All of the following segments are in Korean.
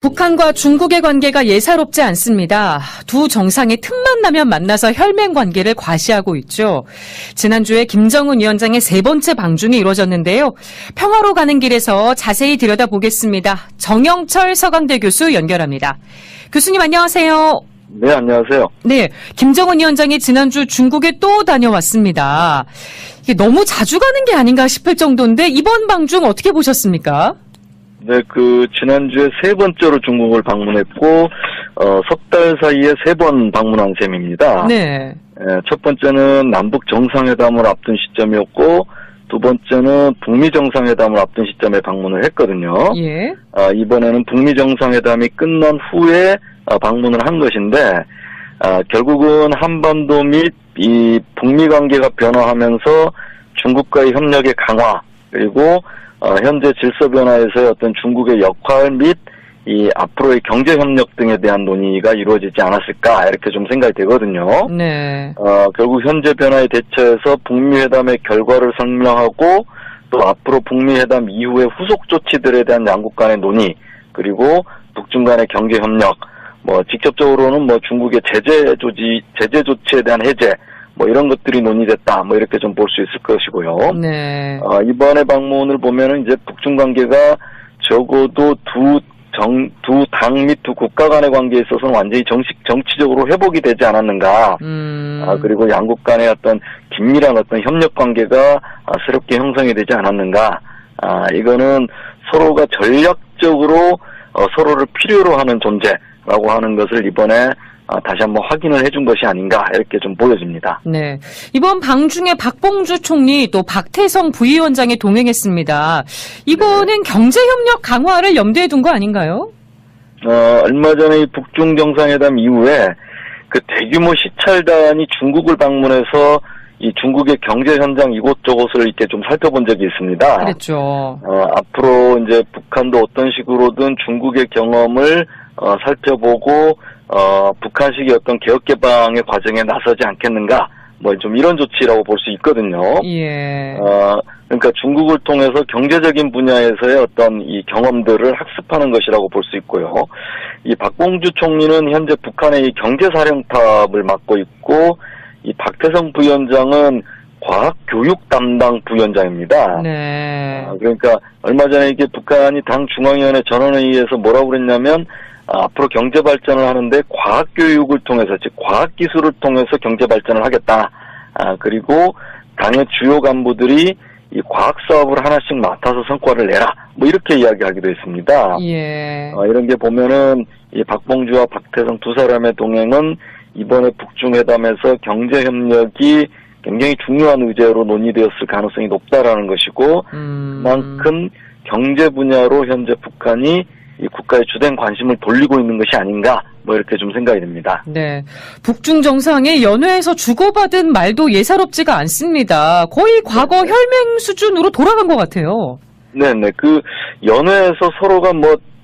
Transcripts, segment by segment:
북한과 중국의 관계가 예사롭지 않습니다. 두 정상이 틈만 나면 만나서 혈맹 관계를 과시하고 있죠. 지난주에 김정은 위원장의 세 번째 방중이 이루어졌는데요. 평화로 가는 길에서 자세히 들여다보겠습니다. 정영철 서강대 교수 연결합니다. 교수님 안녕하세요. 네, 안녕하세요. 네, 김정은 위원장이 지난주 중국에 또 다녀왔습니다. 이게 너무 자주 가는 게 아닌가 싶을 정도인데 이번 방중 어떻게 보셨습니까? 네, 지난주에 세 번째로 중국을 방문했고, 석 달 사이에 세 번 방문한 셈입니다. 네. 첫 번째는 남북 정상회담을 앞둔 시점이었고, 두 번째는 북미 정상회담을 앞둔 시점에 방문을 했거든요. 예. 이번에는 북미 정상회담이 끝난 후에 방문을 한 것인데, 결국은 한반도 및 이 북미 관계가 변화하면서 중국과의 협력의 강화, 그리고 현재 질서 변화에서의 어떤 중국의 역할 및 이 앞으로의 경제 협력 등에 대한 논의가 이루어지지 않았을까 이렇게 좀 생각이 되거든요. 네. 결국 현재 변화에 대처해서 북미 회담의 결과를 설명하고 또 앞으로 북미 회담 이후의 후속 조치들에 대한 양국 간의 논의, 그리고 북중 간의 경제 협력, 직접적으로는 중국의 제재 조치에 대한 해제, 이런 것들이 논의됐다, 이렇게 좀 볼 수 있을 것이고요. 네. 이번에 방문을 보면은 이제 북중 관계가 적어도 두 당 및 두 국가 간의 관계에 있어서는 완전히 정치적으로 회복이 되지 않았는가. 그리고 양국 간의 어떤 긴밀한 어떤 협력 관계가 새롭게 형성이 되지 않았는가. 이거는 서로가 전략적으로 서로를 필요로 하는 존재라고 하는 것을 이번에 다시 한번 확인을 해준 것이 아닌가 이렇게 좀 보여집니다. 네, 이번 방중에 박봉주 총리 또 박태성 부위원장이 동행했습니다. 이거는 경제협력 강화를 염두에 둔 거 아닌가요? 얼마 전에 이 북중 정상회담 이후에 그 대규모 시찰단이 중국을 방문해서 이 중국의 경제 현장 이곳저곳을 이렇게 좀 살펴본 적이 있습니다. 그렇죠. 앞으로 이제 북한도 어떤 식으로든 중국의 경험을 살펴보고 북한식의 어떤 개혁 개방의 과정에 나서지 않겠는가, 좀 이런 조치라고 볼 수 있거든요. 예. 그러니까 중국을 통해서 경제적인 분야에서의 어떤 이 경험들을 학습하는 것이라고 볼 수 있고요. 이 박봉주 총리는 현재 북한의 이 경제사령탑을 맡고 있고, 이 박태성 부위원장은 과학교육 담당 부위원장입니다. 네. 그러니까 얼마 전에 이게 북한이 당 중앙위원회 전원회의에서 뭐라고 그랬냐면, 앞으로 경제 발전을 하는데 과학교육을 통해서, 즉 과학기술을 통해서 경제 발전을 하겠다. 그리고 당의 주요 간부들이 이 과학 사업을 하나씩 맡아서 성과를 내라. 이렇게 이야기하기도 했습니다. 예. 이런 게 보면은 이 박봉주와 박태성 두 사람의 동행은 이번에 북중 회담에서 경제 협력이 굉장히 중요한 의제로 논의되었을 가능성이 높다라는 것이고, 그만큼 경제 분야로 현재 북한이 이 국가의 주된 관심을 돌리고 있는 것이 아닌가, 이렇게 좀 생각이 듭니다. 네. 북중 정상이 연회에서 주고받은 말도 예사롭지가 않습니다. 거의 과거 혈맹 수준으로 돌아간 것 같아요. 네네. 연회에서 서로가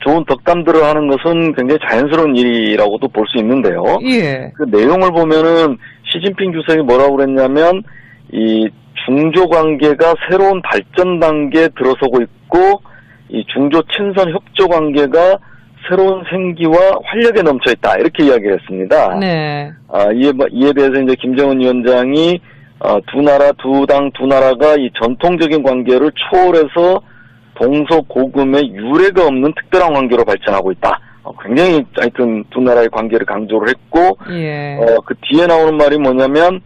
좋은 덕담들을 하는 것은 굉장히 자연스러운 일이라고도 볼 수 있는데요. 예. 그 내용을 보면은 시진핑 주석이 뭐라고 그랬냐면, 이 중조 관계가 새로운 발전 단계에 들어서고 있고, 이 중조 친선 협조 관계가 새로운 생기와 활력에 넘쳐 있다, 이렇게 이야기를 했습니다. 네. 이에 대해서 이제 김정은 위원장이 두 나라, 두 당, 두 나라가 이 전통적인 관계를 초월해서 동서고금의 유례가 없는 특별한 관계로 발전하고 있다. 굉장히 하여튼 두 나라의 관계를 강조를 했고, 예. 그 뒤에 나오는 말이 뭐냐면,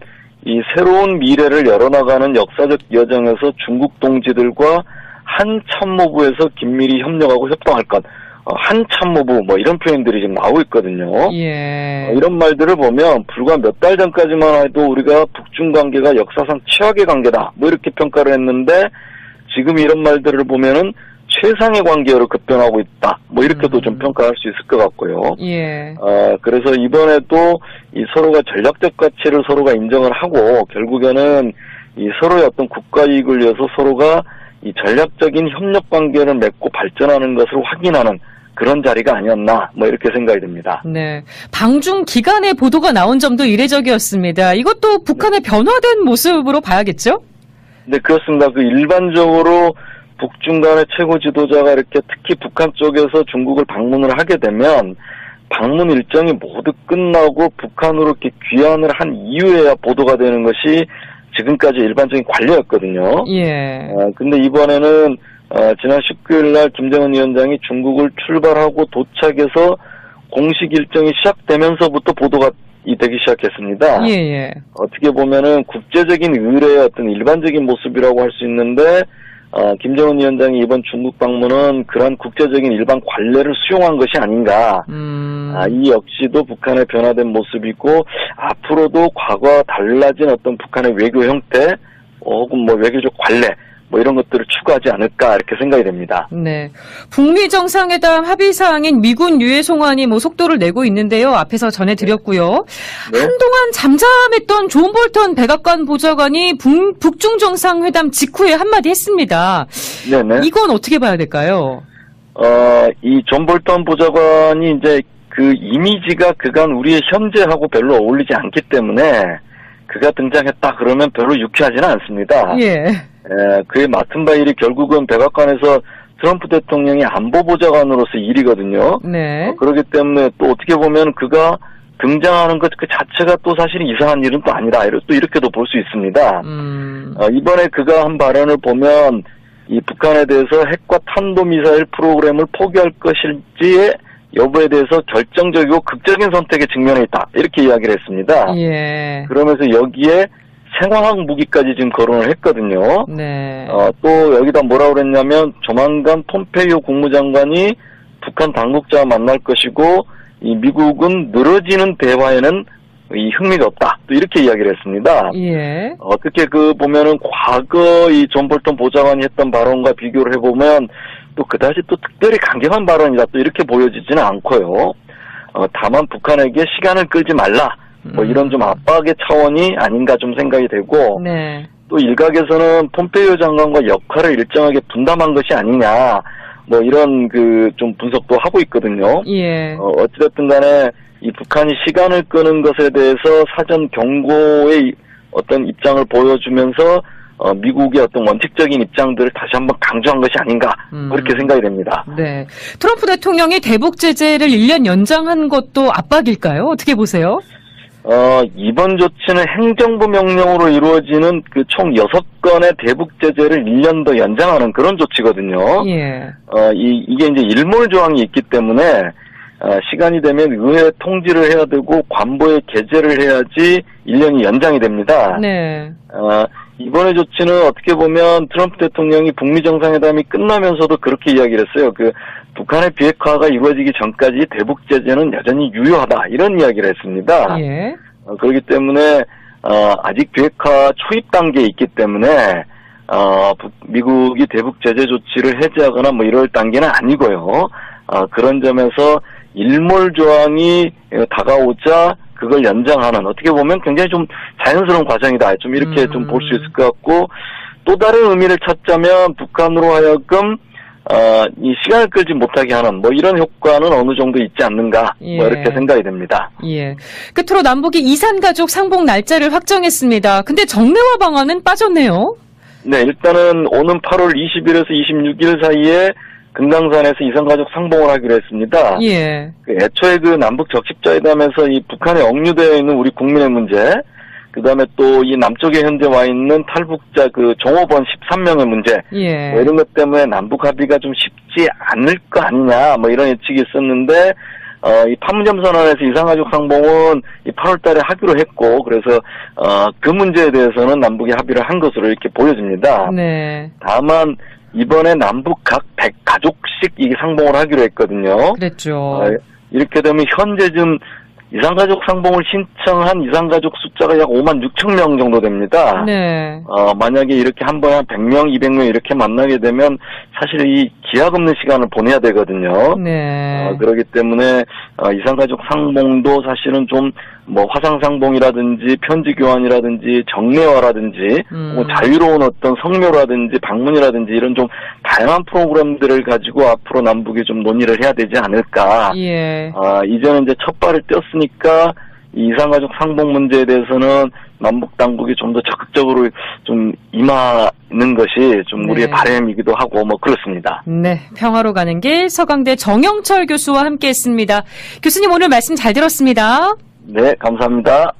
이 새로운 미래를 열어나가는 역사적 여정에서 중국 동지들과 한 참모부에서 긴밀히 협력하고 협동할 것. 한 참모부, 이런 표현들이 지금 나오고 있거든요. 예. 이런 말들을 보면 불과 몇 달 전까지만 해도 우리가 북중 관계가 역사상 최악의 관계다, 이렇게 평가를 했는데, 지금 이런 말들을 보면은 최상의 관계로 급변하고 있다, 이렇게도 좀 평가할 수 있을 것 같고요. 예. 그래서 이번에도 이 서로가 전략적 가치를 서로가 인정을 하고, 결국에는 이 서로의 어떤 국가 이익을 위해서 서로가 이 전략적인 협력 관계를 맺고 발전하는 것을 확인하는 그런 자리가 아니었나, 이렇게 생각이 듭니다. 네. 방중 기간에 보도가 나온 점도 이례적이었습니다. 이것도 북한의 변화된 모습으로 봐야겠죠? 네, 그렇습니다. 일반적으로 북중 간의 최고 지도자가 이렇게 특히 북한 쪽에서 중국을 방문을 하게 되면 방문 일정이 모두 끝나고 북한으로 이렇게 귀환을 한 이후에야 보도가 되는 것이 지금까지 일반적인 관례였거든요. 예. 근데 이번에는 지난 19일 날 김정은 위원장이 중국을 출발하고 도착해서 공식 일정이 시작되면서부터 보도가 되기 시작했습니다. 예. 어떻게 보면은 국제적인 의뢰의 어떤 일반적인 모습이라고 할 수 있는데 김정은 위원장이 이번 중국 방문은 그런 국제적인 일반 관례를 수용한 것이 아닌가. 이 역시도 북한의 변화된 모습이고 앞으로도 과거와 달라진 어떤 북한의 외교 형태 혹은 뭐 외교적 관례 뭐 이런 것들을 추구하지 않을까 이렇게 생각이 됩니다. 네. 북미 정상회담 합의 사항인 미군 유해 송환이 뭐 속도를 내고 있는데요. 앞에서 전해드렸고요. 네. 한동안 잠잠했던 존 볼턴 백악관 보좌관이 북중 정상회담 직후에 한마디 했습니다. 네네. 이건 어떻게 봐야 될까요? 이 존 볼턴 보좌관이 이제 그 이미지가 그간 우리의 현재하고 별로 어울리지 않기 때문에 그가 등장했다 그러면 별로 유쾌하지는 않습니다. 예. 그의 맡은 바 일이 결국은 백악관에서 트럼프 대통령이 안보보좌관으로서 일이거든요. 네. 그렇기 때문에 또 어떻게 보면 그가 등장하는 것 그 자체가 또 사실 이상한 일은 또 아니다. 또 이렇게도 볼 수 있습니다. 이번에 그가 한 발언을 보면 이 북한에 대해서 핵과 탄도미사일 프로그램을 포기할 것일지의 여부에 대해서 결정적이고 극적인 선택에 직면해 있다. 이렇게 이야기를 했습니다. 예. 그러면서 여기에 생화학 무기까지 지금 거론을 했거든요. 네. 또 여기다 뭐라고 그랬냐면 조만간 폼페이오 국무장관이 북한 당국자와 만날 것이고 이 미국은 늘어지는 대화에는 이 흥미가 없다. 또 이렇게 이야기를 했습니다. 예. 어떻게 보면은 과거 이 존 볼턴 보좌관이 했던 발언과 비교를 해보면 또 그다지 또 특별히 강경한 발언이다. 또 이렇게 보여지지는 않고요. 다만 북한에게 시간을 끌지 말라. 뭐 이런 좀 압박의 차원이 아닌가 좀 생각이 되고 네. 또 일각에서는 폼페이오 장관과 역할을 일정하게 분담한 것이 아니냐 뭐 이런 좀 분석도 하고 있거든요. 예. 어찌됐든 간에 이 북한이 시간을 끄는 것에 대해서 사전 경고의 어떤 입장을 보여주면서 미국의 어떤 원칙적인 입장들을 다시 한번 강조한 것이 아닌가 그렇게 생각이 됩니다. 네. 트럼프 대통령이 대북 제재를 1년 연장한 것도 압박일까요? 어떻게 보세요? 이번 조치는 행정부 명령으로 이루어지는 총 6건의 대북 제재를 1년 더 연장하는 그런 조치거든요. 예. 이게 이제 일몰 조항이 있기 때문에, 시간이 되면 의회 통지를 해야 되고, 관보에 게재를 해야지 1년이 연장이 됩니다. 네. 이번의 조치는 어떻게 보면 트럼프 대통령이 북미 정상회담이 끝나면서도 그렇게 이야기를 했어요. 북한의 비핵화가 이루어지기 전까지 대북 제재는 여전히 유효하다. 이런 이야기를 했습니다. 예. 그렇기 때문에, 아직 비핵화 초입 단계에 있기 때문에, 미국이 대북 제재 조치를 해제하거나 뭐 이럴 단계는 아니고요. 그런 점에서 일몰 조항이 다가오자 그걸 연장하는 어떻게 보면 굉장히 좀 자연스러운 과정이다. 좀 이렇게 좀 볼 수 있을 것 같고 또 다른 의미를 찾자면 북한으로 하여금 이 시간을 끌지 못하게 하는 뭐 이런 효과는 어느 정도 있지 않는가 예. 뭐 이렇게 생각이 됩니다. 예. 끝으로 남북이 이산가족 상봉 날짜를 확정했습니다. 근데 정례화 방안은 빠졌네요. 네, 일단은 오는 8월 20일에서 26일 사이에 금강산에서 이산가족 상봉을 하기로 했습니다. 예. 애초에 남북 적십자회담에서 이 북한에 억류되어 있는 우리 국민의 문제, 그 다음에 또 이 남쪽에 현재 와 있는 탈북자 종업원 13명의 문제, 예. 뭐 이런 것 때문에 남북 합의가 좀 쉽지 않을 거 아니냐, 뭐 이런 예측이 있었는데, 이 판문점 선언에서 이산가족 상봉은 이 8월 달에 하기로 했고, 그래서, 그 문제에 대해서는 남북이 합의를 한 것으로 이렇게 보여집니다. 네. 다만, 이번에 남북 각 100가족씩 이 상봉을 하기로 했거든요. 그랬죠. 이렇게 되면 현재 좀 이산가족 상봉을 신청한 이산가족 숫자가 약 5만 6천 명 정도 됩니다. 네. 만약에 이렇게 한 번에 한 100명, 200명 이렇게 만나게 되면 사실 이 기약 없는 시간을 보내야 되거든요. 네. 그렇기 때문에 이산가족 상봉도 사실은 좀 뭐 화상상봉이라든지 편지교환이라든지 정례화라든지 혹은 자유로운 어떤 성묘라든지 방문이라든지 이런 좀 다양한 프로그램들을 가지고 앞으로 남북이 좀 논의를 해야 되지 않을까. 예. 이제는 이제 첫 발을 떼었으니까 이 이산가족 상봉 문제에 대해서는 남북 당국이 좀 더 적극적으로 좀 임하는 것이 좀 우리의 바람이기도 하고 뭐 그렇습니다. 네, 평화로 가는 길 서강대 정영철 교수와 함께했습니다. 교수님 오늘 말씀 잘 들었습니다. 네, 감사합니다.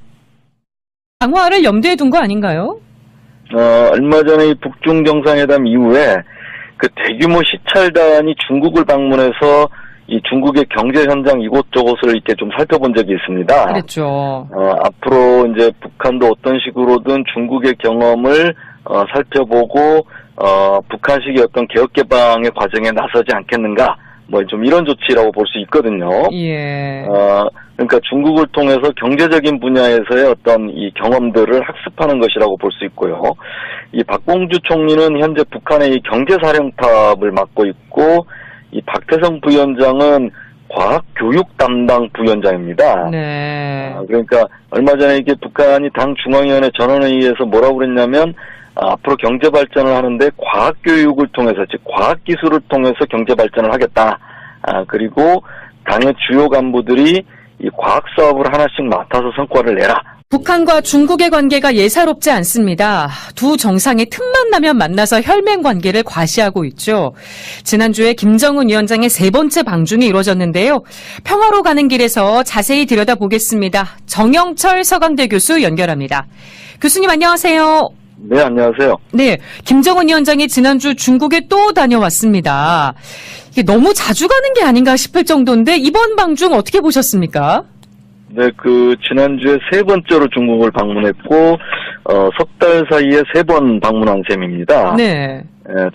강화를 염두에 둔 거 아닌가요? 얼마 전에 이 북중 정상회담 이후에 그 대규모 시찰단이 중국을 방문해서 이 중국의 경제 현장 이곳저곳을 이렇게 좀 살펴본 적이 있습니다. 그렇죠. 앞으로 이제 북한도 어떤 식으로든 중국의 경험을 살펴보고 북한식의 어떤 개혁 개방의 과정에 나서지 않겠는가? 뭐 좀 이런 조치라고 볼 수 있거든요. 예. 그러니까 중국을 통해서 경제적인 분야에서의 어떤 이 경험들을 학습하는 것이라고 볼 수 있고요. 이 박봉주 총리는 현재 북한의 이 경제사령탑을 맡고 있고, 이 박태성 부위원장은 과학교육 담당 부위원장입니다. 네. 그러니까 얼마 전에 이게 북한이 당 중앙위원회 전원회의에서 뭐라고 그랬냐면 앞으로 경제 발전을 하는데 과학교육을 통해서, 즉 과학기술을 통해서 경제 발전을 하겠다. 그리고 당의 주요 간부들이 이 과학 사업을 하나씩 맡아서 성과를 내라. 북한과 중국의 관계가 예사롭지 않습니다. 두 정상이 틈만 나면 만나서 혈맹 관계를 과시하고 있죠. 지난주에 김정은 위원장의 세 번째 방중이 이루어졌는데요. 평화로 가는 길에서 자세히 들여다보겠습니다. 정영철 서강대 교수 연결합니다. 교수님 안녕하세요. 네, 안녕하세요. 네, 김정은 위원장이 지난주 중국에 또 다녀왔습니다. 이게 너무 자주 가는 게 아닌가 싶을 정도인데 이번 방중 어떻게 보셨습니까? 네, 지난주에 세 번째로 중국을 방문했고, 석 달 사이에 세 번 방문한 셈입니다. 네.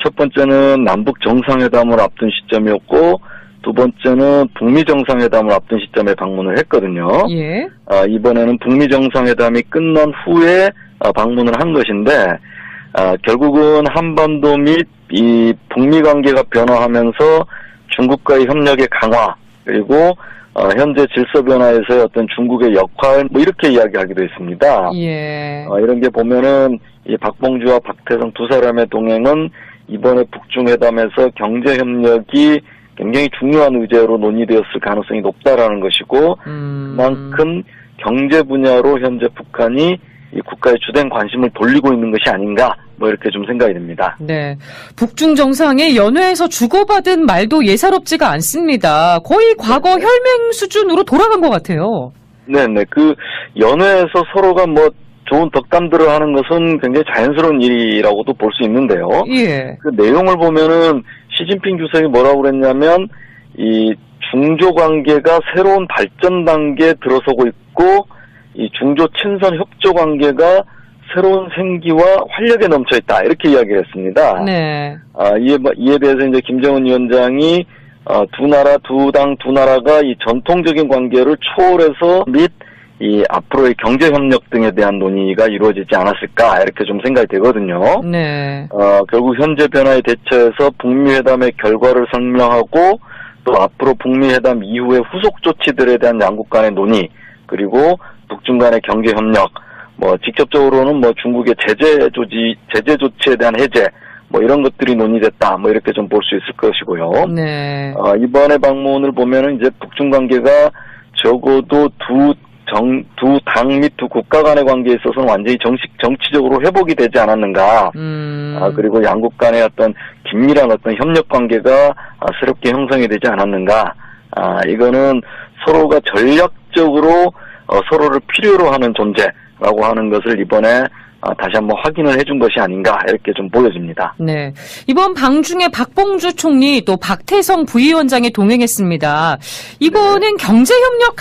첫 번째는 남북 정상회담을 앞둔 시점이었고, 두 번째는 북미 정상회담을 앞둔 시점에 방문을 했거든요. 예. 이번에는 북미 정상회담이 끝난 후에 방문을 한 것인데, 결국은 한반도 및 이 북미 관계가 변화하면서 중국과의 협력의 강화, 그리고 현재 질서 변화에서의 어떤 중국의 역할, 뭐 이렇게 이야기하기도 했습니다. 예. 이런 게 보면은 이 박봉주와 박태성 두 사람의 동행은 이번에 북중회담에서 경제 협력이 굉장히 중요한 의제로 논의되었을 가능성이 높다라는 것이고, 그만큼 경제 분야로 현재 북한이 이 국가의 주된 관심을 돌리고 있는 것이 아닌가, 뭐 이렇게 좀 생각이 듭니다. 네. 북중 정상이 연회에서 주고받은 말도 예사롭지가 않습니다. 거의 과거 혈맹 수준으로 돌아간 것 같아요. 네네. 연회에서 서로가 뭐 좋은 덕담들을 하는 것은 굉장히 자연스러운 일이라고도 볼 수 있는데요. 예. 그 내용을 보면은 시진핑 주석이 뭐라고 그랬냐면, 이 중조 관계가 새로운 발전 단계에 들어서고 있고, 이 중조 친선 협조 관계가 새로운 생기와 활력에 넘쳐 있다, 이렇게 이야기를 했습니다. 네. 이에 대해서 이제 김정은 위원장이 두 나라, 두 당, 두 나라가 이 전통적인 관계를 초월해서 및 이 앞으로의 경제 협력 등에 대한 논의가 이루어지지 않았을까, 이렇게 좀 생각이 되거든요. 네. 결국 현재 변화에 대처해서 북미 회담의 결과를 설명하고, 또 앞으로 북미 회담 이후의 후속 조치들에 대한 양국 간의 논의, 그리고 북중 간의 경제 협력, 뭐 직접적으로는 뭐 중국의 제재 조치에 대한 해제, 뭐 이런 것들이 논의됐다, 뭐 이렇게 좀 볼 수 있을 것이고요. 네. 이번에 방문을 보면은 이제 북중 관계가 적어도 두 당 및 두 국가 간의 관계에 있어서는 완전히 정치적으로 회복이 되지 않았는가. 그리고 양국 간의 어떤 긴밀한 어떤 협력 관계가 새롭게 형성이 되지 않았는가. 이거는 서로가 전략적으로 서로를 필요로 하는 존재라고 하는 것을 이번에 다시 한번 확인을 해준 것이 아닌가, 이렇게 좀 보여집니다. 네. 이번 방중에 박봉주 총리 또 박태성 부위원장이 동행했습니다. 이거는 경제협력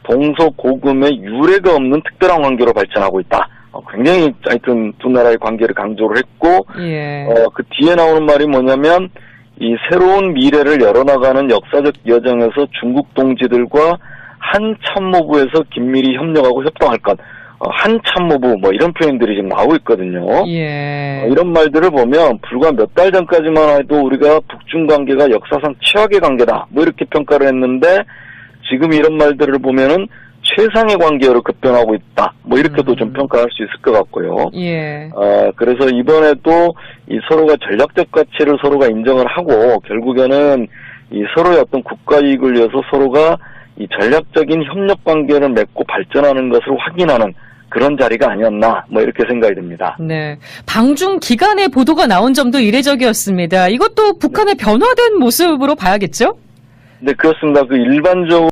동서고금의 유례가 없는 특별한 관계로 발전하고 있다. 굉장히 하여튼 두 나라의 관계를 강조를 했고, 예. 그 뒤에 나오는 말이 뭐냐면, 이 새로운 미래를 열어나가는 역사적 여정에서 중국 동지들과 한 참모부에서 긴밀히 협력하고 협동할 것. 한 참모부, 뭐 이런 표현들이 지금 나오고 있거든요. 예. 이런 말들을 보면 불과 몇 달 전까지만 해도 우리가 북중 관계가 역사상 최악의 관계다, 뭐 이렇게 평가를 했는데, 지금 이런 말들을 보면은 최상의 관계로 급변하고 있다, 뭐 이렇게도 좀 평가할 수 있을 것 같고요. 예. 그래서 이번에도 이 서로가 전략적 가치를 서로가 인정을 하고, 결국에는 이 서로의 어떤 국가 이익을 위해서 서로가 이 전략적인 협력 관계를 맺고 발전하는 것을 확인하는 그런 자리가 아니었나 뭐 이렇게 생각이 듭니다. 네. 방중 기간에 보도가 나온 점도 이례적이었습니다. 이것도 북한의 변화된 모습으로 봐야겠죠? 네, 그렇습니다. 그 일반적으로